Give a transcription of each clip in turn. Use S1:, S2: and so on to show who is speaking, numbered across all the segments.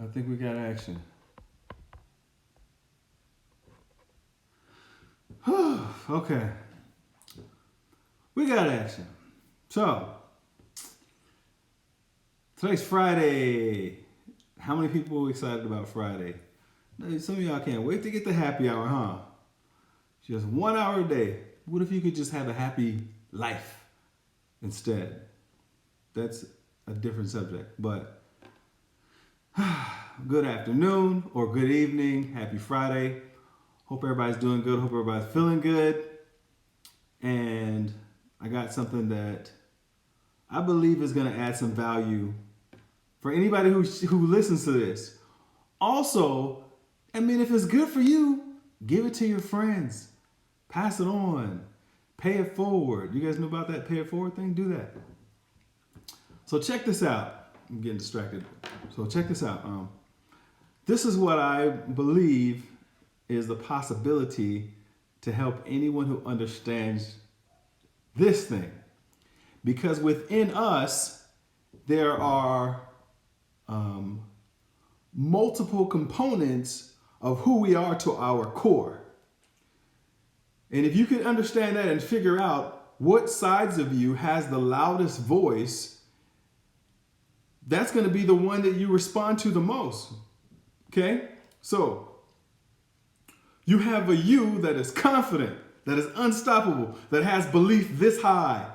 S1: I think we got action. Okay. We got action. So, today's Friday. How many people are excited about Friday? Some of y'all can't wait to get the happy hour, huh? Just 1 hour a day. What if you could just have a happy life instead? That's a different subject. But good afternoon or good evening. Happy Friday. Hope everybody's doing good. Hope everybody's feeling good. And I got something that I believe is going to add some value for anybody who listens to this. Also, I mean, if it's good for you, give it to your friends. Pass it on. Pay it forward. You guys know about that pay it forward thing? Do that. So check this out. I'm getting distracted. So check this out. This is what I believe is the possibility to help anyone who understands this thing. Because within us, there are multiple components of who we are to our core. And if you can understand that and figure out what sides of you has the loudest voice, that's going to be the one that you respond to the most. Okay? So, you have a you that is confident, that is unstoppable, that has belief this high,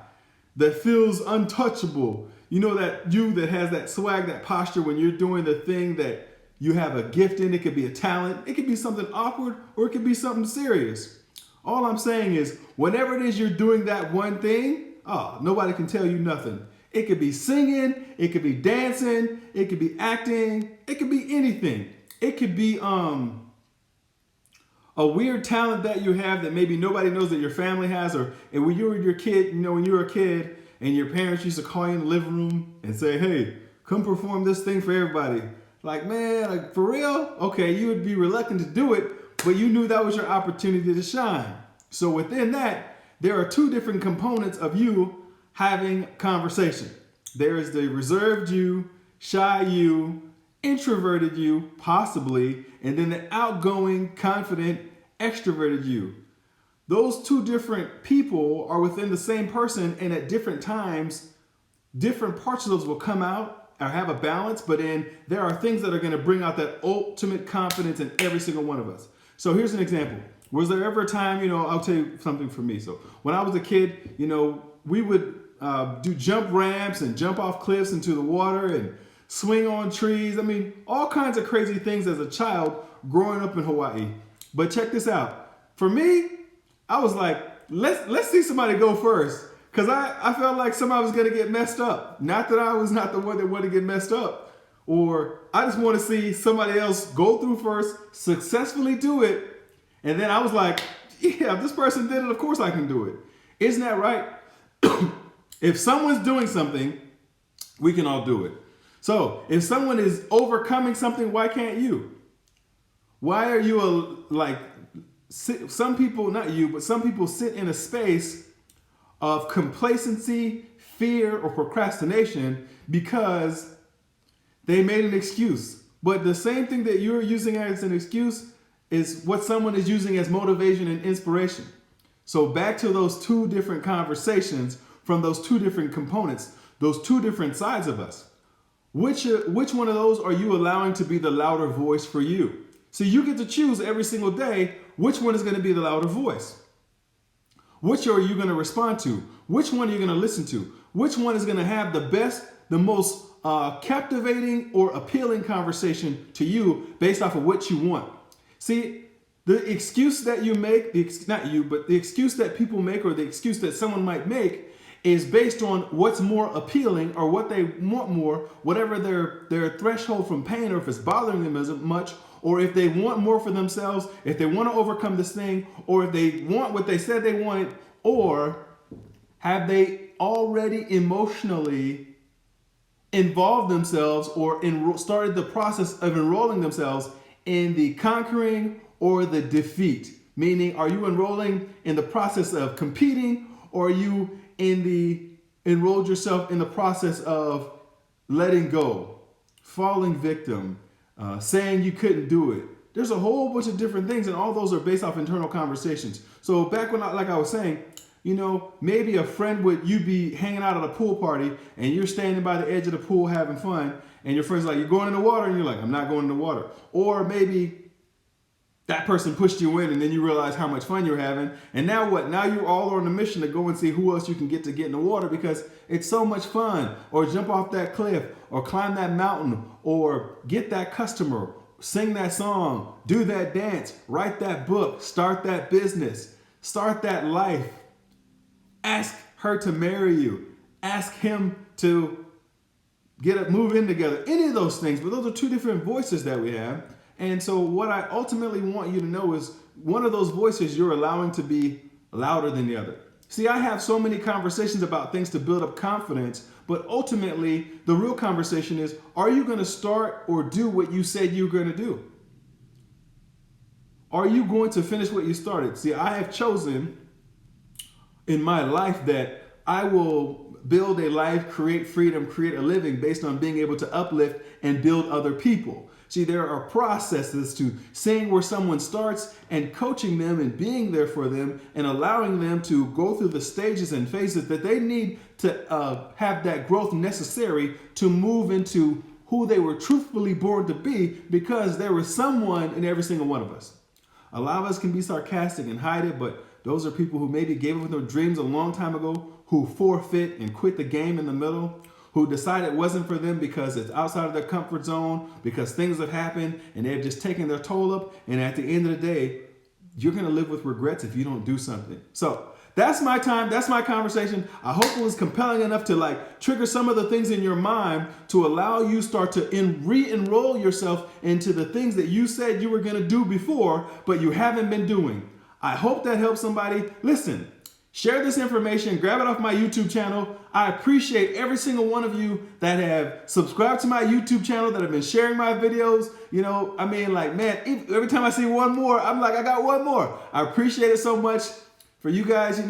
S1: that feels untouchable. You know, that you that has that swag, that posture when you're doing the thing that you have a gift in. It could be a talent. It could be something awkward, or it could be something serious. All I'm saying is, whenever it is you're doing that one thing, nobody can tell you nothing. It could be singing, it could be dancing, it could be acting, it could be anything. It could be a weird talent that you have that maybe nobody knows that your family has, or and when you were your kid, when you were a kid and your parents used to call you in the living room and say, "Hey, come perform this thing for everybody." Like, man, like for real? Okay, you would be reluctant to do it, but you knew that was your opportunity to shine. So within that, there are two different components of you having conversation. There is the reserved you, shy you, introverted you, possibly, and then the outgoing, confident, extroverted you. Those two different people are within the same person, and at different times, different parts of those will come out or have a balance, but then there are things that are going to bring out that ultimate confidence in every single one of us. So here's an example. Was there ever a time, I'll tell you something for me. So when I was a kid, we would do jump ramps and jump off cliffs into the water and swing on trees. I mean, all kinds of crazy things as a child growing up in Hawaii. But check this out. For me, I was like, let's see somebody go first. Because I felt like somebody was going to get messed up. Not that I was not the one that wanted to get messed up. Or I just want to see somebody else go through first, successfully do it. And then I was like, yeah, if this person did it, of course I can do it. Isn't that right? If someone's doing something, we can all do it. So if someone is overcoming something, why can't you? Why are you some people, not you, but some people sit in a space of complacency, fear, or procrastination because they made an excuse. But the same thing that you're using as an excuse is what someone is using as motivation and inspiration. So back to those two different conversations from those two different components, those two different sides of us. Which one of those are you allowing to be the louder voice for you? So you get to choose every single day which one is going to be the louder voice. Which are you going to respond to? Which one are you going to listen to? Which one is going to have the best, the most captivating or appealing conversation to you based off of what you want? See, the excuse that you make, not you, but the excuse that people make or the excuse that someone might make is based on what's more appealing or what they want more, whatever their threshold from pain, or if it's bothering them as much, or if they want more for themselves, if they want to overcome this thing, or if they want what they said they wanted, or have they already emotionally involved themselves or started the process of enrolling themselves in the conquering or the defeat? Meaning, are you enrolling in the process of competing, or are you enrolled yourself in the process of letting go, falling victim, saying you couldn't do it. There's a whole bunch of different things, and all those are based off internal conversations. So back when, like I was saying, maybe a friend you'd be hanging out at a pool party, and you're standing by the edge of the pool having fun, and your friend's like, "You're going in the water," and you're like, "I'm not going in the water." Or maybe that person pushed you in, and then you realize how much fun you're having. And now what? Now you all are on a mission to go and see who else you can get in the water because it's so much fun. Or jump off that cliff, or climb that mountain, or get that customer, sing that song, do that dance, write that book, start that business, start that life. Ask her to marry you. Ask him to move in together. Any of those things, but those are two different voices that we have. And so what I ultimately want you to know is one of those voices you're allowing to be louder than the other. See, I have so many conversations about things to build up confidence, but ultimately the real conversation is, are you going to start or do what you said you're going to do? Are you going to finish what you started? See, I have chosen in my life that I will build a life, create freedom, create a living based on being able to uplift and build other people. See, there are processes to seeing where someone starts and coaching them and being there for them and allowing them to go through the stages and phases that they need to have that growth necessary to move into who they were truthfully born to be, because there was someone in every single one of us. A lot of us can be sarcastic and hide it, but those are people who maybe gave up their dreams a long time ago, who forfeit and quit the game in the middle, who decide it wasn't for them because it's outside of their comfort zone, because things have happened and they've just taken their toll up. And at the end of the day, you're going to live with regrets if you don't do something. So that's my time. That's my conversation. I hope it was compelling enough to trigger some of the things in your mind to allow you start to re-enroll yourself into the things that you said you were going to do before, but you haven't been doing. I hope that helps somebody. Listen, share this information, grab it off my YouTube channel. I appreciate every single one of you that have subscribed to my YouTube channel, that have been sharing my videos. Every time I see one more, I'm like, I got one more. I appreciate it so much for you guys,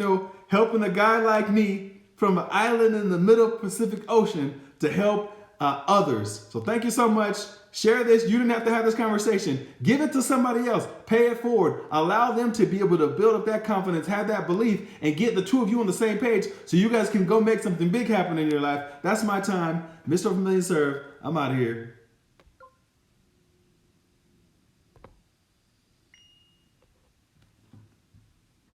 S1: helping a guy like me from an island in the middle Pacific Ocean to help others. So thank you so much. Share this. You didn't have to have this conversation. Give it to somebody else. Pay it forward. Allow them to be able to build up that confidence, have that belief, and get the two of you on the same page so you guys can go make something big happen in your life. That's my time. Mr. Familiar Serve. I'm out of here.